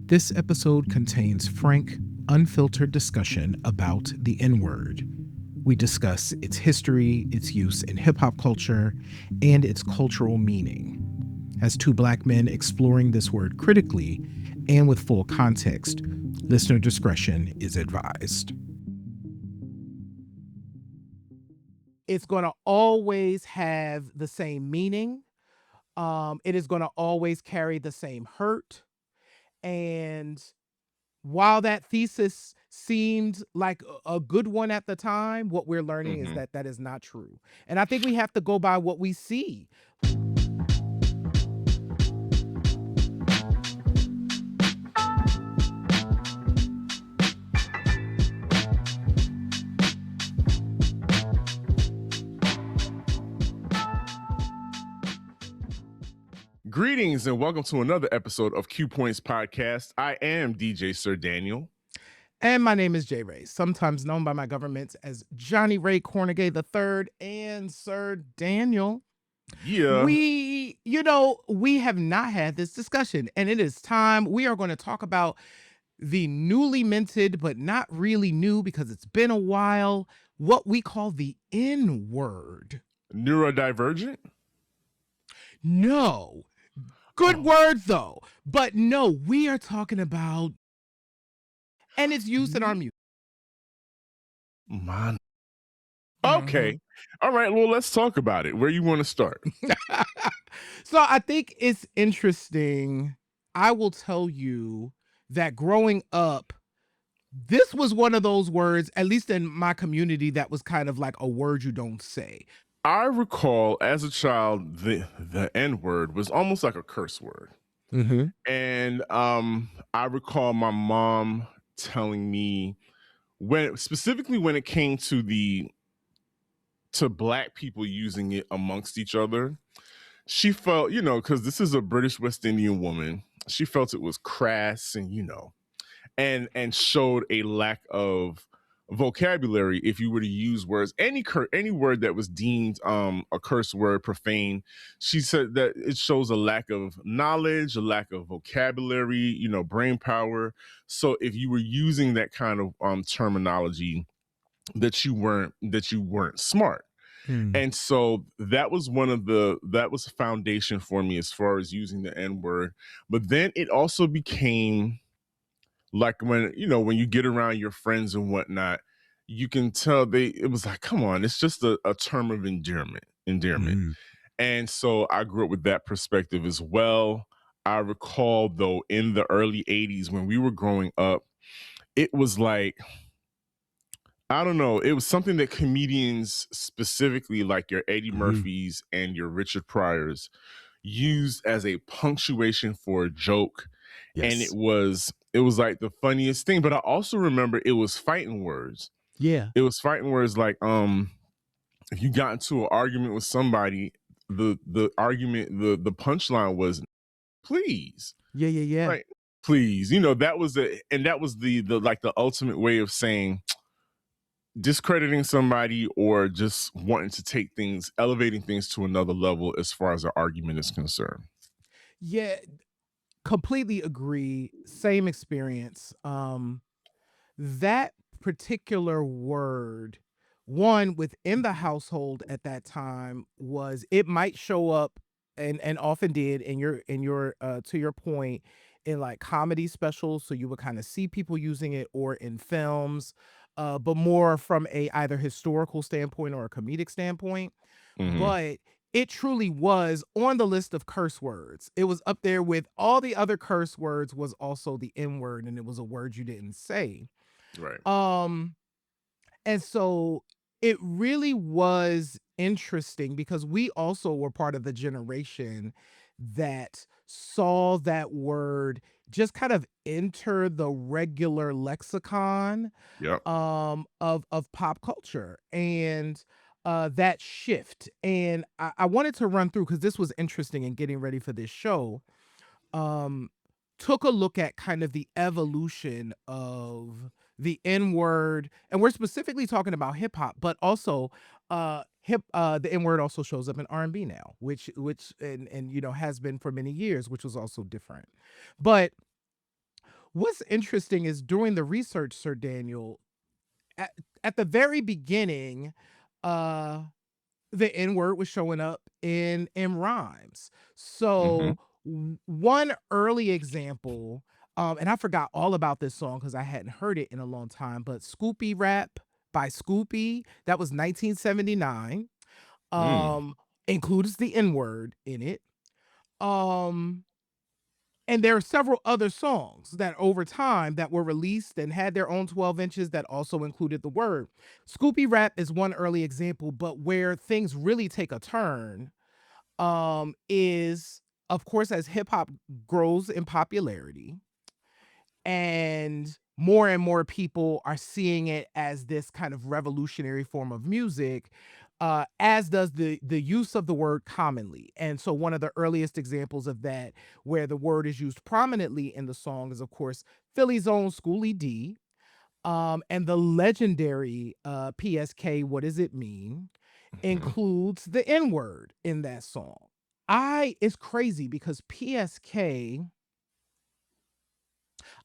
This episode contains frank, unfiltered discussion about the N word. We discuss its history, its use in hip hop culture, and its cultural meaning. As two black men exploring this word critically and with full context, listener discretion is advised. It's going to always have the same meaning. It is going to always carry the same hurt. And while that thesis seemed like a good one at the time, what we're learning is Mhm. that that is not true. And I think we have to go by what we see. Greetings and welcome to another episode of Q Points Podcast. I am DJ Sir Daniel. And my name is J. Ray, sometimes known by my governments as Johnny Ray Cornegay III and Sir Daniel. Yeah. We have not had this discussion, and it is time. We are going to talk about the newly minted, but not really new because it's been a while, what we call the N word. Neurodivergent? No. Good Oh. word, though. But no, we are talking about, and it's used in our music. Man. Okay. All right. Well, let's talk about it. Where you want to start? So I think it's interesting. I will tell you that growing up, this was one of those words, at least in my community, that was kind of like a word you don't say. I recall as a child the N word was almost like a curse word. Mm-hmm. And I recall my mom telling me specifically when it came to black people using it amongst each other, she felt, because this is a British West Indian woman, she felt it was crass and, and showed a lack of vocabulary if you were to use words, any word that was deemed a curse word, profane. She said that it shows a lack of knowledge, a lack of vocabulary, brain power. So if you were using that kind of terminology, that you weren't smart. And so that was a foundation for me as far as using the N word. But then it also became like when you get around your friends and whatnot, you can tell it was like, come on, it's just a term of endearment. And so I grew up with that perspective as well. I recall though in the early 80s when we were growing up, it was like, I don't know. It was something that comedians, specifically like your Eddie Murphys and your Richard Pryors, used as a punctuation for a joke. Yes. And it was like the funniest thing. But I also remember it was fighting words. Yeah. It was fighting words like if you got into an argument with somebody, the the punchline was please. Yeah. Like, please. That was the ultimate way of saying discrediting somebody or just wanting to elevating things to another level as far as an argument is concerned. Yeah, completely agree. Same experience. That particular word, one within the household at that time, was it might show up and often did in your to your point, in like comedy specials, so you would kind of see people using it, or in films, but more from a either historical standpoint or a comedic standpoint. Mhm. But it truly was on the list of curse words. It was up there with all the other curse words, was also the N word, and it was a word you didn't say. Right. Um, and so it really was interesting because we also were part of the generation that saw that word just kind of enter the regular lexicon Yep. of pop culture, and that shift. And I wanted to run through, because this was interesting in getting ready for this show. Um took a look at kind of the evolution of the N-word, and we're specifically talking about hip hop, but also the N-word also shows up in R&B now, which and you know has been for many years, which was also different. But what's interesting is during the research, Sir Daniel, at, at the very beginning, uh the N word was showing up in rhymes. Hmm. So one early example, and I forgot all about this song because I hadn't heard it in a long time, but Scoopy Rap by Scoopy, that was 1979. Mm. Um, includes the N word in it. Um, and there are several other songs that over time that were released and had their own 12 inches that also included the word. Scoopy Rap is one early example, but where things really take a turn is of course as hip hop grows in popularity and more people are seeing it as this kind of revolutionary form of music, as does the use of the word commonly. And so one of the earliest examples of that where the word is used prominently in the song is of course Philly's own Schoolie D, and the legendary PSK What Does It Mean Mhm. includes the N word in that song. I It's crazy because PSK,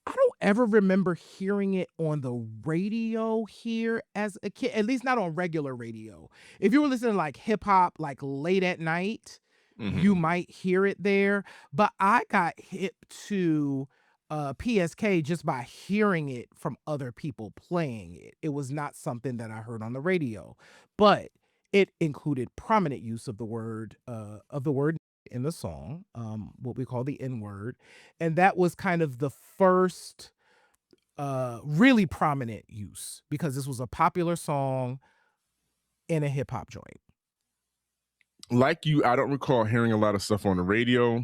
I don't ever remember hearing it on the radio here as a kid, at least not on regular radio. If you were listening to like hip hop, like late at night, you Mhm. might hear it there. But I got hip to PSK just by hearing it from other people playing it. It was not something that I heard on the radio, but it included prominent use of the word in the song, what we call the N word, and that was kind of the first really prominent use because this was a popular song in a hip hop joint. Like you, I don't recall hearing a lot of stuff on the radio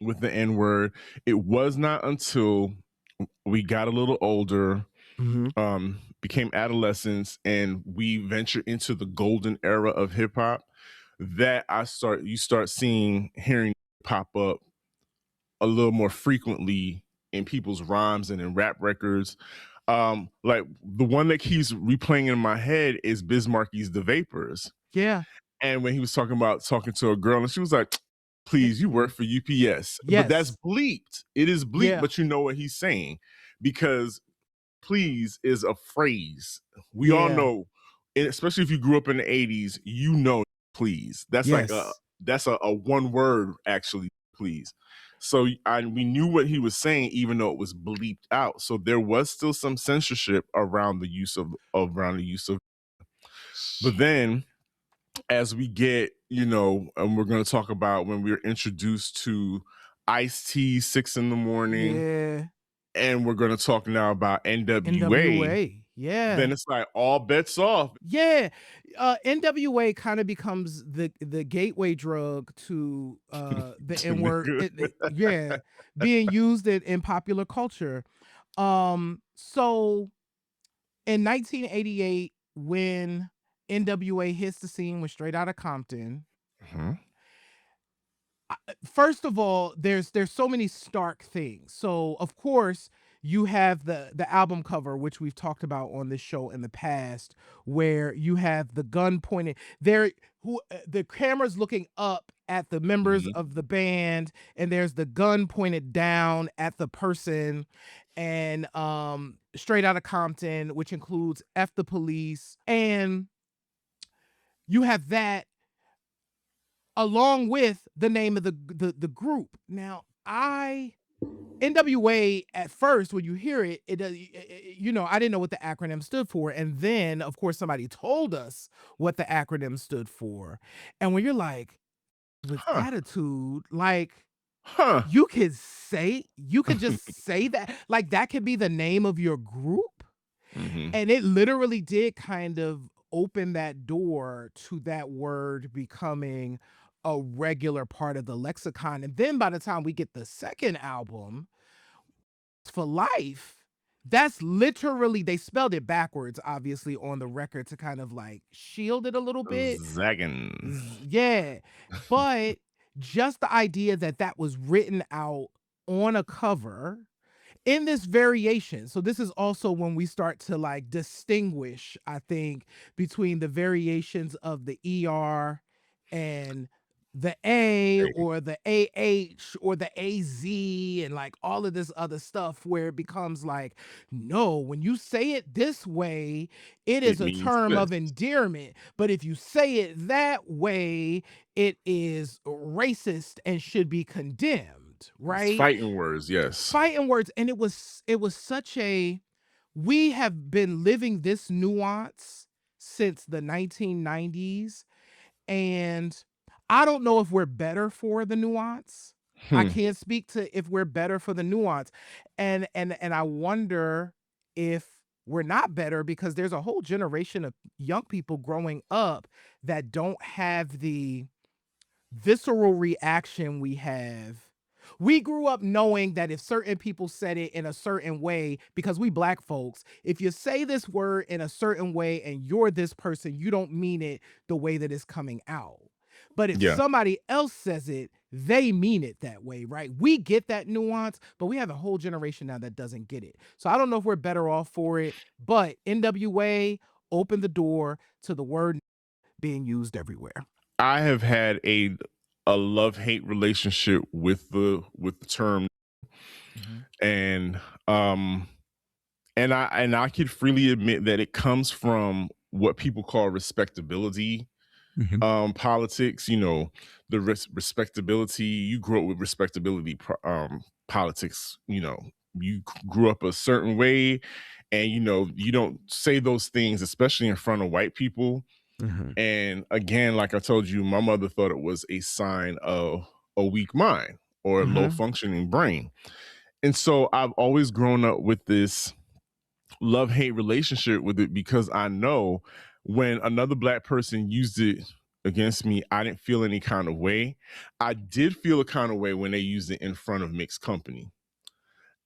with the N word. It was not until we got a little older, Mhm. became adolescents, and we ventured into the golden era of hip hop that you start seeing hearing pop up a little more frequently in people's rhymes and in rap records. Like the one that keeps replaying in my head is Bismarcky's "The Vapors," Yeah. and when he was talking about talking to a girl, and she was like, It "Please, you work for UPS," but that's Yes. bleeped. It is bleeped, Yeah. but you know what he's saying because "please" is a phrase we all Yeah. know, and especially if you grew up in the '80s, you know "please." That's like Yes. a one word actually, "please." So we knew what he was saying, even though it was bleeped out. So there was still some censorship around the use around the use of. But then as we get, and we're going to talk about when we were introduced to Ice T, 6 in the Morning, Yeah. and we're going to talk now about NWA, NWA. Yeah. then it's like all bets off. Yeah. NWA kind of becomes the gateway drug to the To N word. nigga. Yeah, being used in popular culture. So in 1988, when NWA hits the scene with Straight Outta Compton, Mhm. first of all, there's so many stark things. So of course you have the album cover, which we've talked about on this show in the past, where you have the gun pointed there, the camera's looking up at the members Mhm. of the band, and there's the gun pointed down at the person, and Straight Outta Compton, which includes F the Police, and you have that along with the name of the group. Now, I NWA at first when you hear it, it does I didn't know what the acronym stood for, and then of course somebody told us what the acronym stood for, and when you're like with Huh. attitude, like Huh. you could just say that, like that could be the name of your group. Mhm. And it literally did kind of open that door to that word becoming a regular part of the lexicon. And then by the time we get the second album, For Life, that's literally, they spelled it backwards, obviously, on the record to kind of like shield it a little bit. Zagging. Yeah. But just the idea that that was written out on a cover, in this variation. So this is also when we start to like distinguish, I think, between the variations of the ER and the A or the AH or the AZ and like all of this other stuff where it becomes like, no, when you say it this way, it It is a means term this. of endearment. But if you say it that way, it is racist and should be condemned, It's right? fighting words, yes. Fighting words. And it was such a, we have been living this nuance since the 1990s, and I don't know if we're better for the nuance. I Hmm. can't speak to if we're better for the nuance. And I wonder if we're not better because there's a whole generation of young people growing up that don't have the visceral reaction we have. We grew up knowing that if certain people said it in a certain way, because we black folks, if you say this word in a certain way and you're this person, you don't mean it the way that it's coming out. But if Yeah. somebody else says it, they mean it that way, right? We get that nuance, but we have a whole generation now that doesn't get it. So I don't know if we're better off for it, but NWA opened the door to the word being used everywhere. I have had a love-hate relationship with the term, Mhm. and um and I could freely admit that it comes from what people call respectability Mhm. politics. The respectability, you grew up with respectability politics. You grew up a certain way, and you don't say those things, especially in front of white people. Mhm. And again, like I told you, my mother thought it was a sign of a weak mind or a low Mhm. functioning brain. And so I've always grown up with this love hate relationship with it, because I know when another black person used it against me, I didn't feel any kind of way. I did feel a kind of way when they used it in front of mixed company.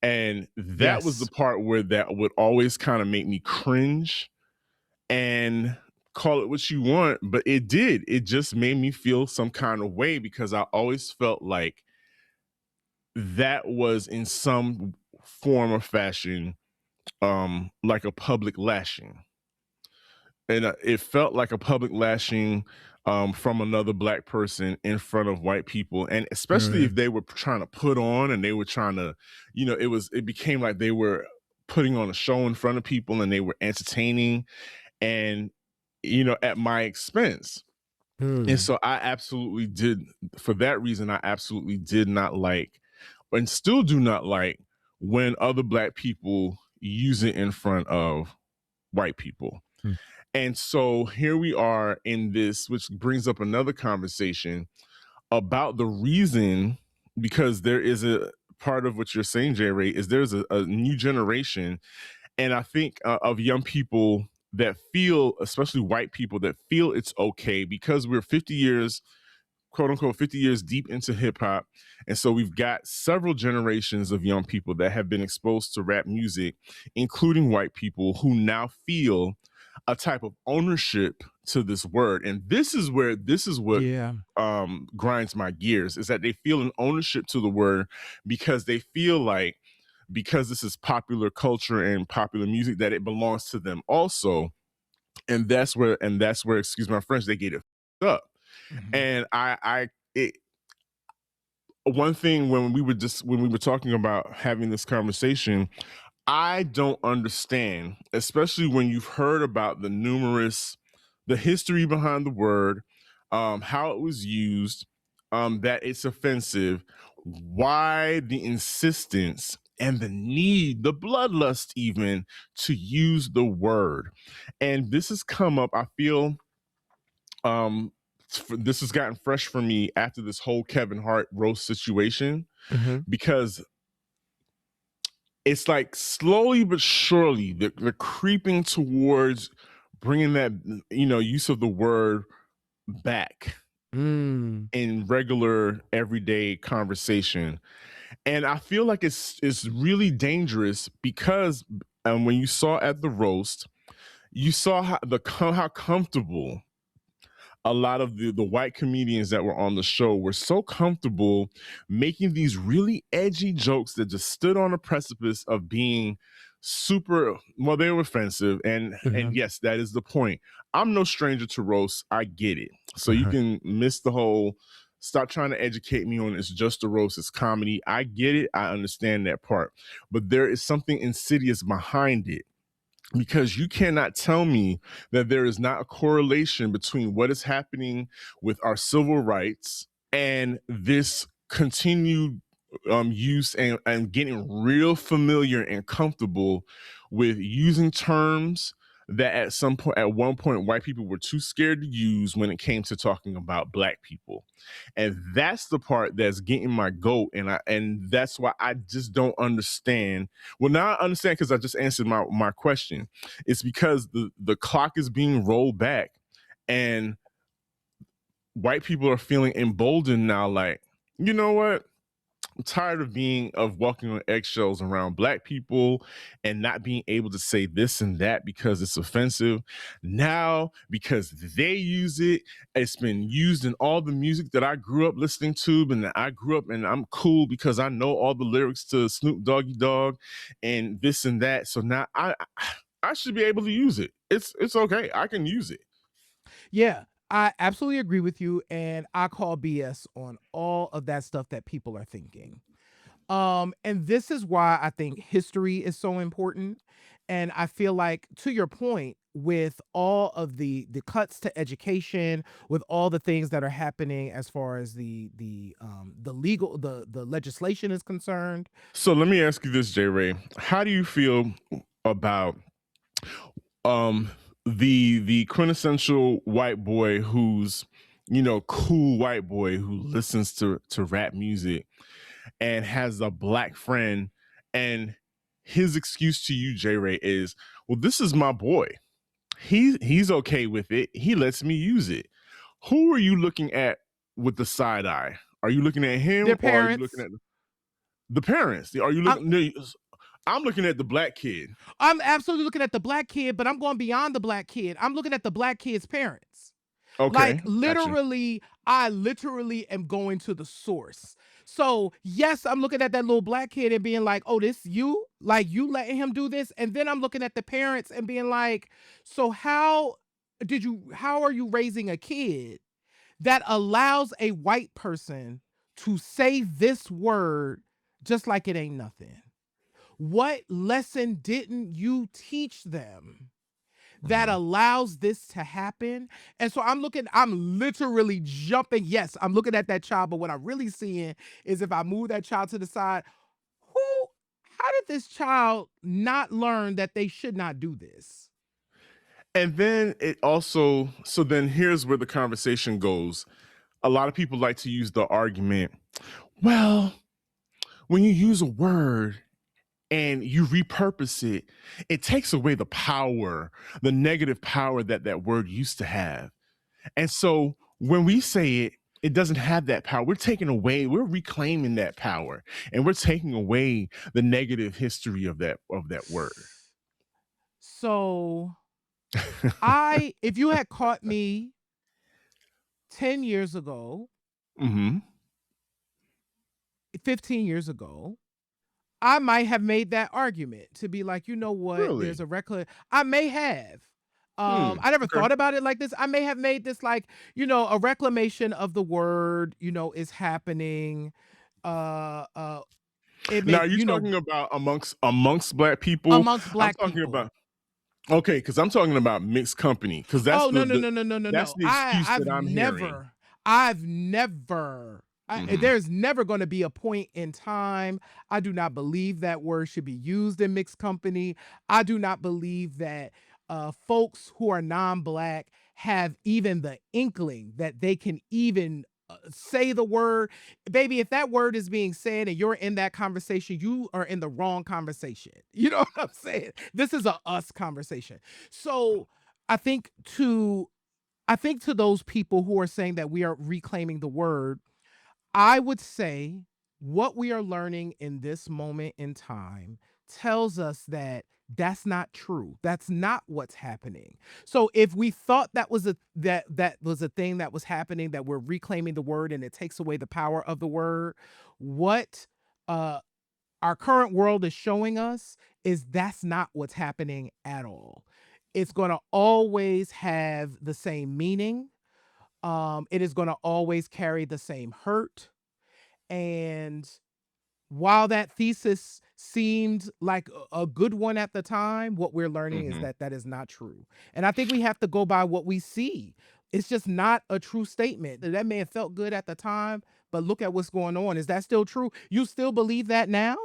And that was the Yes. part where that would always kind of make me cringe, and call it what you want, but it did. It just made me feel some kind of way, because I always felt like that was in some form or fashion like a public lashing. And it felt like a public lashing from another black person in front of white people, and especially if Right. they were trying to put on, and they were trying to, it became like they were putting on a show in front of people, and they were entertaining, and at my expense. And Mm. so I absolutely did, for that reason, I absolutely did not like, and still do not like, when other black people use it in front of white people. Mm. And so here we are in this, which brings up another conversation about the reason, because there is a part of what you're saying, J. Ray, is there's a new generation, and I think of young people that feel, especially white people, that feel it's okay because we're 50 years, quote unquote, 50 years deep into hip hop. And so we've got several generations of young people that have been exposed to rap music, including white people, who now feel a type of ownership to this word. And this is what Yeah. grinds my gears, is that they feel an ownership to the word, because they feel like, because this is popular culture and popular music, that it belongs to them also. And that's where, excuse my French, they get it up. Mhm. And one thing, when we were talking about having this conversation, I don't understand, especially when you've heard about the history behind the word, how it was used, that it's offensive. Why the insistence and the need, the bloodlust, even to use the word? And this has come up, I feel, um, this has gotten fresh for me after this whole Kevin Hart roast situation, Mhm. because it's like slowly but surely they're creeping towards bringing that use of the word back Mm. in regular everyday conversation. And I feel like it's really dangerous, because when you saw at the roast, you saw how comfortable a lot of the white comedians that were on the show were so comfortable making these really edgy jokes that just stood on a precipice of being super, well, they were offensive, and Mhm. yes, that is the point. I'm no stranger to roast. I get it. So you Uh-huh. can miss the whole stop trying to educate me on it's just a roast, it's comedy. I get it. I understand that part. But there is something insidious behind it, because you cannot tell me that there is not a correlation between what is happening with our civil rights and this continued use and getting real familiar and comfortable with using terms that at one point white people were too scared to use when it came to talking about black people. And that's the part that's getting my goat, and that's why I just don't understand. Well, now I understand, because I just answered my question. It's because the clock is being rolled back, and white people are feeling emboldened now, like, you know what? I'm tired of walking on eggshells around black people and not being able to say this and that because it's offensive. Now, because they use it, it's been used in all the music that I grew up listening to, and I grew up and I'm cool because I know all the lyrics to Snoop Doggy Dogg and this and that. So now I should be able to use it. It's okay. I can use it. Yeah, I absolutely agree with you, and I call BS on all of that stuff that people are thinking. And this is why I think history is so important. And I feel like, to your point, with all of the cuts to education, with all the things that are happening as far as the legal the legislation is concerned. So let me ask you this, J. Ray. How do you feel about um the quintessential white boy who's, cool white boy who listens to rap music and has a black friend, and his excuse to you, J. Ray, is, well, this is my boy. He's okay with it. He lets me use it. Who are you looking at with the side eye? Are you looking at Their him, or are you looking parents. at the parents? Are you I'm looking? No, I'm looking at the black kid. I'm absolutely looking at the black kid, but I'm going beyond the black kid. I'm looking at the black kid's parents. Like, Okay, gotcha. literally, I literally am going to the source. So, yes, I'm looking at that little black kid and being like, "Oh, this you? Like, you letting him do this?" And then I'm looking at the parents and being like, "So how are you raising a kid that allows a white person to say this word just like it ain't nothing? What lesson didn't you teach them that Mhm. allows this to happen?" And so I'm literally jumping. Yes, I'm looking at that child, but what I'm really seeing is, if I move that child to the side, who how did this child not learn that they should not do this? And then it also, so then here's where the conversation goes. A lot of people like to use the argument, well, when you use a word and you repurpose it, it takes away the power, the negative power that that word used to have. And so when we say it, it doesn't have that power. We're taking away, we're reclaiming that power, and we're taking away the negative history of that word. So, I if you had caught me 10 years ago, Hmm. 15 years ago, I might have made that argument to be like, "You know what? There's Really? a reckless." I may have. Hmm. I never Okay. thought about it like this. I may have made this like, a reclamation of the word, is happening. Uh uh it Now, may, are you talking about amongst black people? amongst I'm black talking people. about, okay, because I'm talking about mixed company, because that's Oh, no, no, the no, no, no, no, that's no. the excuse that I'm hearing. I've never, Hmm. there's never going to be a point in time. I do not believe that word should be used in mixed company. I do not believe that folks who are non-black have even the inkling that they can even say the word. Baby, if that word is being said and you're in that conversation, you are in the wrong conversation. You know what I'm saying? This is a us conversation. So, I think to those people who are saying that we are reclaiming the word, I would say what we are learning in this moment in time tells us that that's not true. That's not what's happening. So if we thought that was a thing that was happening, that we're reclaiming the word and it takes away the power of the word, what uh our current world is showing us is that's not what's happening at all. It's going to always have the same meaning. It is going to always carry the same hurt. And while that thesis seemed like a good one at the time, what we're learning is Mm-hmm. that that is not true. And I think we have to go by what we see. It's just not a true statement. That may have felt good at the time, but look at what's going on. Is that still true? You still believe that now?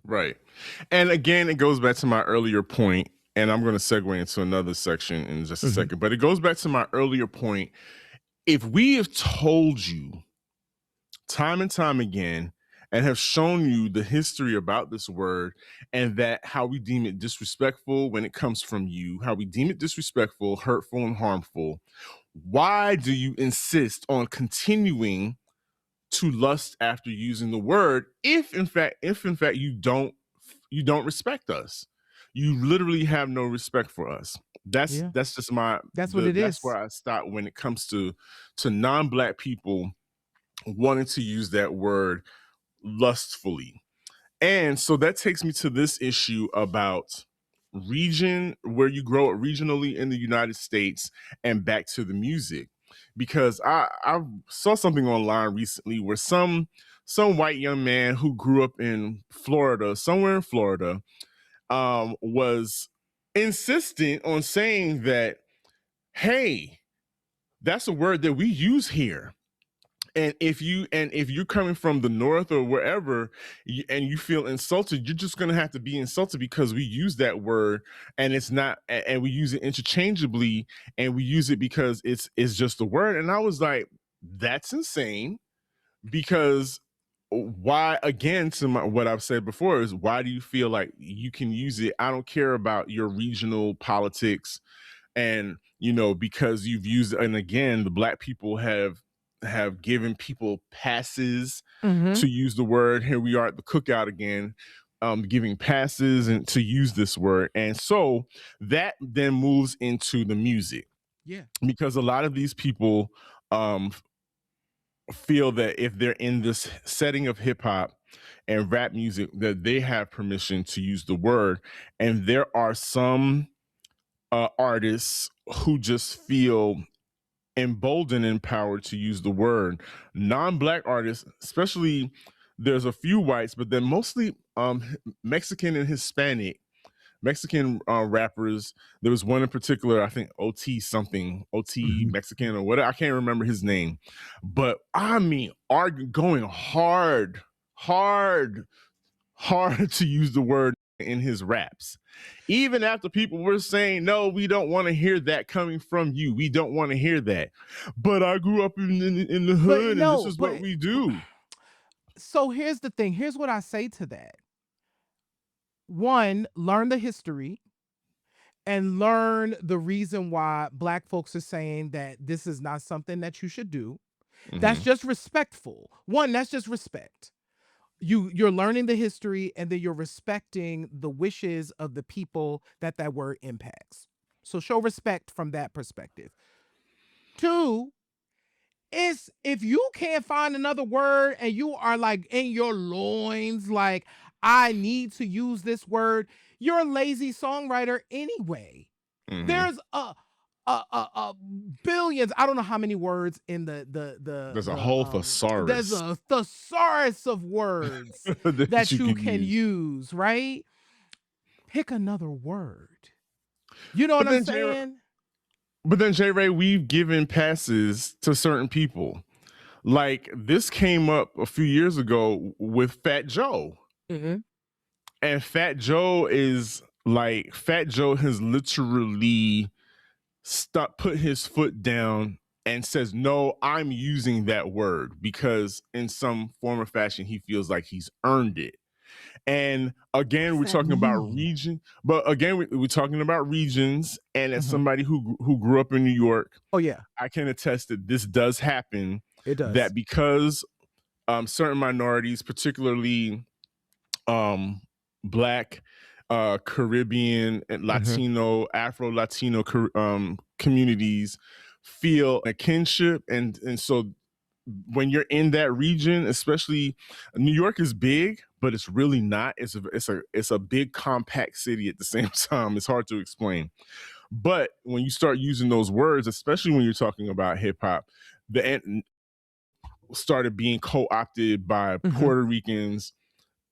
Right. And again, it goes back to my earlier point, and I'm going to segue into another section in just a Mhm. second, but it goes back to my earlier point. If we have told you time and time again and have shown you the history about this word and that how we deem it disrespectful when it comes from you, how we deem it disrespectful, hurtful, and harmful, why do you insist on continuing to lust after using the word if in fact you don't respect us? You literally have no respect for us. that's Yeah, that's just that's what it that's where is. I stop when it comes to non-black people wanting to use that word lustfully. And so that takes me to this issue about region, where you grow up regionally in the United States, and back to the music. Because I saw something online recently where some white young man who grew up in Florida, somewhere in Florida, was insistent on saying that, hey, that's a word that we use here. And if you're coming from the north or wherever, and you feel insulted, you're just going to have to be insulted because we use that word, and it's not, and we use it interchangeably, and we use it because it's just a word. And I was like, that's insane. Because why, again, to what I've said before, is why do you feel like you can use it? I don't care about your regional politics, and because you've used, and again, the black people have given people passes Mhm. to use the word. Here we are at the cookout again, giving passes and to use this word. And so that then moves into the music, Yeah. because a lot of these people um feel that if they're in this setting of hip hop and rap music, that they have permission to use the word. And there are some artists who just feel emboldened and empowered to use the word. Non-black artists, especially, there's a few whites, but then mostly Mexican and Hispanic. Mexican rappers. There was one in particular, I think OT something, OT Mhm. Mexican or whatever. I can't remember his name, but I mean, are going hard, hard to use the word in his raps. Even after people were saying, no, we don't want to hear that coming from you. We don't want to hear that. But I grew up in the But hood, and this no, is what we do. so here's the thing. Here's what I say to that. One, learn the history and learn the reason why black folks are saying that this is not something that you should do. That's Mm-hmm. just respectful. One, that's just respect. You're learning the history, and then you're respecting the wishes of the people that that word impacts. So show respect from that perspective. Two, is if you can't find another word and you are like in your loins, like, I need to use this word, you're a lazy songwriter anyway. Mm-hmm. There's a billions, I don't know how many words in There's a whole there's thesaurus a thesaurus of words that that you you can can use. use, right? Pick another word. You know what But I'm then saying? J Ray, we've given passes to certain people. Like, this came up a few years ago with Fat Joe. Mhm. And Fat Joe has literally put his foot down and says, no, I'm using that word, because in some form or fashion he feels like he's earned it. And What again, does we're that talking about mean? region, but again, we're talking about regions. And as Mhm. somebody who grew up in New York, Oh yeah, I can attest that this does happen. it does. That because certain minorities, particularly, um, Black, Caribbean, and Mhm. Latino, Afro Latino communities feel a kinship, and so when you're in that region, especially New York is big, but it's really not. It's a big compact city at the same time. It's hard to explain. But when you start using those words, especially when you're talking about hip hop, the started being co-opted by Mhm. Puerto Ricans,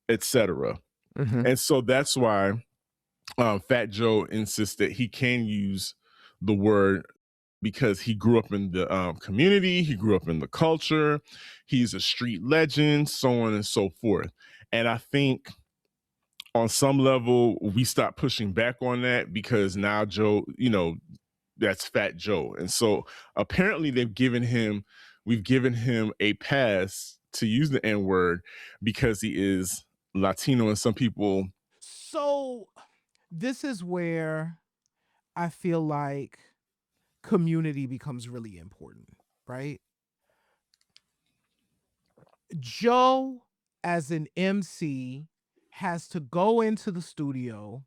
etc. Mhm. And so that's why Fat Joe insists that he can use the word because he grew up in the community, he grew up in the culture, he's a street legend, so on and so forth. And I think on some level, we stopped pushing back on that because now Joe, that's Fat Joe. And so apparently we've given him a pass to use the N word because he is Latino, and some people. So this is where I feel like community becomes really important, right? Joe, as an MC, has to go into the studio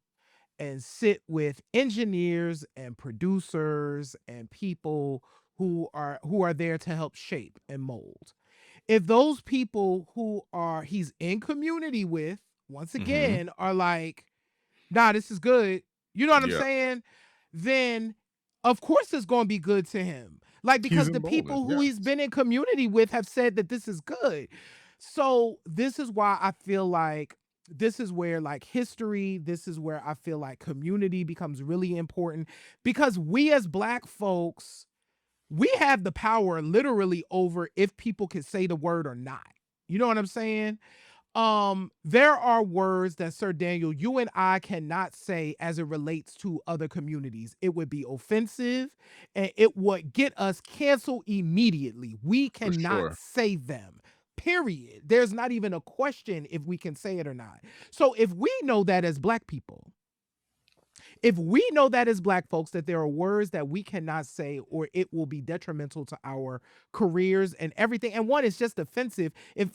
and sit with engineers and producers and people who are there to help shape and mold. If those people who are he's in community with, once Mhm. again, are like, nah, this is good. You know what I'm Yeah, saying? Then of course it's going to be good to him. Like he's because the emboldened. people who he's Yes, been in community with have said that this is good. So this is why I feel like this is where like history, this is where I feel like community becomes really important because we as black folks, we have the power literally over if people can say the word or not. You know what I'm saying? There are words that Sir Daniel, you and I cannot say as it relates to other communities. It would be offensive and it would get us canceled immediately. We for cannot sure. say them. Period. There's not even a question if we can say it or not. So if we know that as black people, if we know that as black folks that there are words that we cannot say or it will be detrimental to our careers and everything, and one is just offensive, if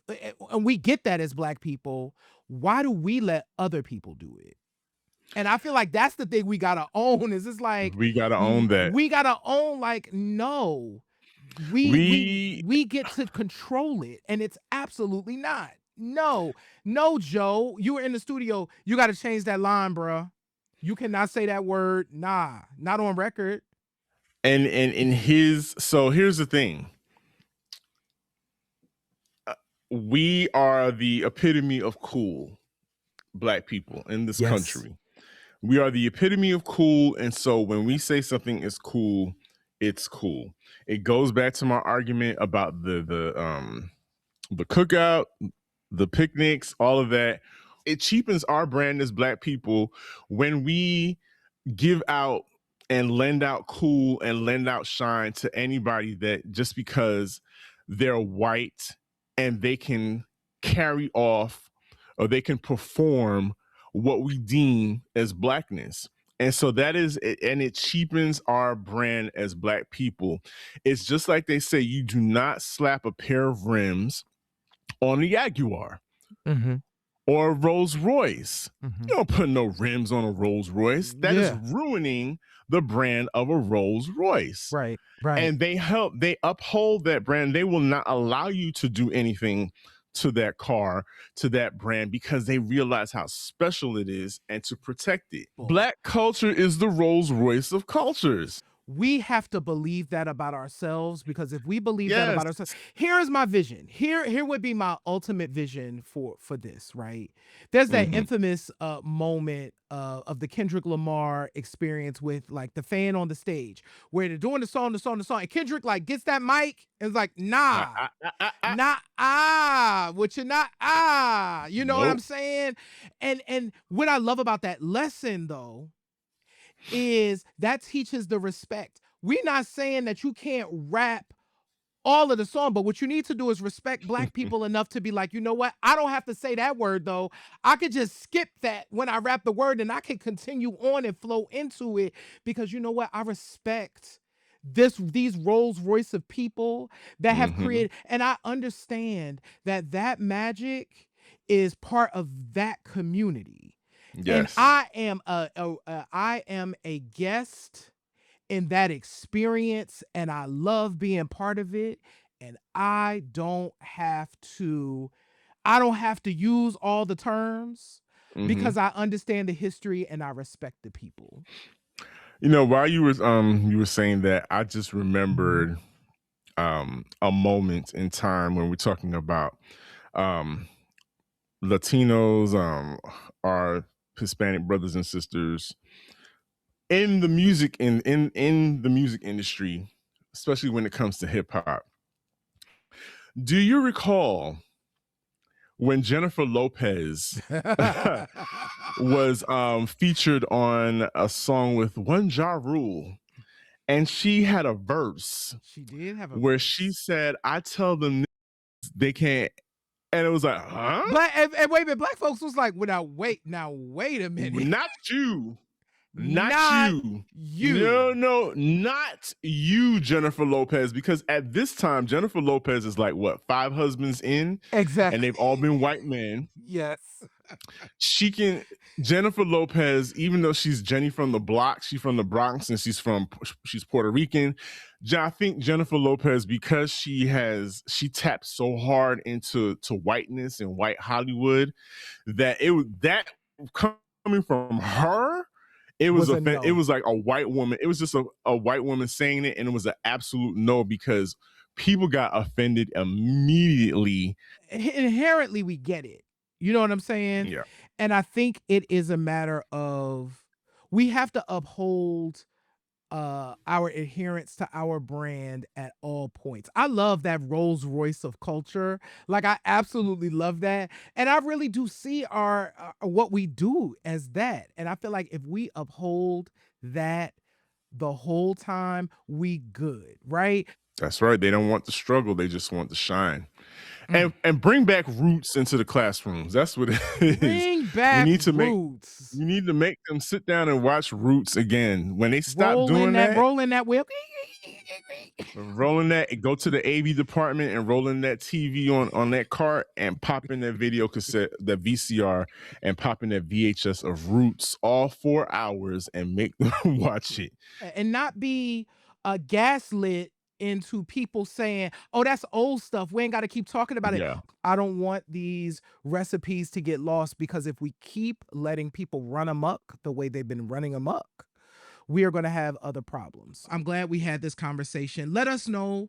and we get that as black people, why do we let other people do it? And I feel like that's the thing we gotta own is it's like We gotta own that. we gotta own like no, We we get to control it and it's absolutely not. No, no, Joe, you were in the studio. You got to change that line, bruh. You cannot say that word. Nah, not on record. and in his so here's the thing. We are the epitome of cool black people in this Yes. country. We are the epitome of cool, and so when we say something is cool, it's cool. It goes back to my argument about the cookout, the picnics, all of that. It cheapens our brand as black people when we give out and lend out cool and lend out shine to anybody that just because they're white and they can carry off or they can perform what we deem as blackness. And so that is, and it cheapens our brand as black people. It's just like they say, you do not slap a pair of rims on a Jaguar Mhm. or a Rolls Royce. Mhm. You don't put no rims on a Rolls Royce. That is Yeah. ruining the brand of a Rolls Royce. Right. Right. And they uphold that brand. They will not allow you to do anything to that car, to that brand, because they realize how special it is and to protect it. Black culture is the Rolls Royce of cultures. We have to believe that about ourselves because if we believe that Yes. about ourselves, here is my vision. Here would be my ultimate vision for this, right? There's that Mm-hmm. infamous moment of the Kendrick Lamar experience with like the fan on the stage where they're doing the song, and Kendrick like gets that mic and is like, nah, not what you're not you know what I'm Nope. saying? And what I love about that lesson though is that teaches the respect. We're not saying that you can't rap all of the song, but what you need to do is respect black people enough to be like, you know what? I don't have to say that word though. I could just skip that when I rap the word and I can continue on and flow into it because you know what? I respect these Rolls Royce of people that have Mm-hmm. created, and I understand that that magic is part of that community. And Yes. I am a guest in that experience, and I love being part of it, and I don't have to use all the terms Hmm. because I understand the history and I respect the people. While you were saying that, I just remembered a moment in time when we're talking about um Latinos, our Hispanic brothers and sisters in the music in the music industry, especially when it comes to hip hop. Do you recall when Jennifer Lopez was featured on a song with One Ja Rule, and she had a verse She did have a where she verse. said, "I tell them they can't," and it was like, huh? And wait a minute, black folks was like, well, now wait a minute. Not you. Not Not you. you. No, no, not you, Jennifer Lopez. Because at this time, Jennifer Lopez is like what, 5 husbands in, and Exactly. they've all been white men. Yes. She can Jennifer Lopez, even though she's Jenny from the block, she's from the Bronx and she's Puerto Rican. I think Jennifer Lopez, because she tapped so hard into whiteness and white Hollywood, that coming from her, Was a it no. was like a white woman. It was just a white woman saying it, and it was an absolute no because people got offended immediately. Inherently we get it. You know what I'm saying? Yeah, And I think it is a matter of we have to uphold our adherence to our brand at all points. I love that Rolls Royce of culture. Like I absolutely love that. And I really do see our what we do as that. And I feel like if we uphold that the whole time, we good, right? that's right. They don't want the struggle; they just want the shine. Mm. And bring back roots into the classrooms. That's what it is. Bring We back need to make roots. you need to make them sit down and watch Roots again. When they stop doing that, Roll in that wheel. rolling that, go to the AV department and rolling that TV on that cart and pop in that video cassette, that VCR, and pop in that VHS of Roots all 4 hours and make them watch it. And not be gaslit into people saying, "Oh, that's old stuff. We ain't got to keep talking about it." Yeah. I don't want these recipes to get lost because if we keep letting people run amok the way they've been running amok, we are going to have other problems. I'm glad we had this conversation. Let us know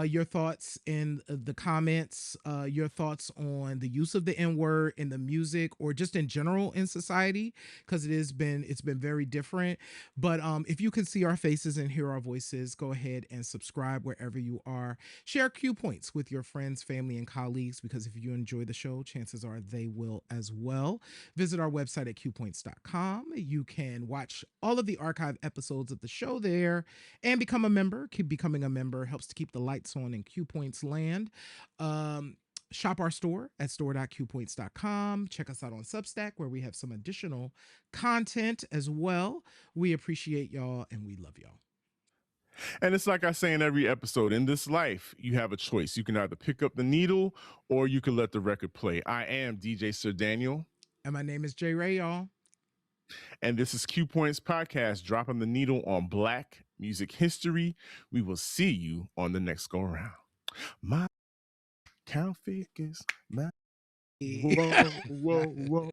your thoughts in the comments, your thoughts on the use of the N word in the music or just in general in society, because it's been very different. But if you can see our faces and hear our voices, go ahead and subscribe wherever you are. Share Q points with your friends, family, and colleagues because if you enjoy the show, chances are they will as well. Visit our website at qpoints.com. You can watch all of the archive episodes of the show there and become a member. Keep becoming a member helps to keep the lights on in Q Points land. Um, Shop our store at store.qpoints.com. Check us out on Substack where we have some additional content as well. We appreciate y'all and we love y'all. And it's like I say in every episode, in this life, you have a choice. You can either pick up the needle or you can let the record play. I am DJ Sir Daniel. And my name is J. Ray, y'all. And this is Q Points Podcast, dropping the needle on Black music history. We will see you on the next go around. My count figures. Whoa, whoa, whoa.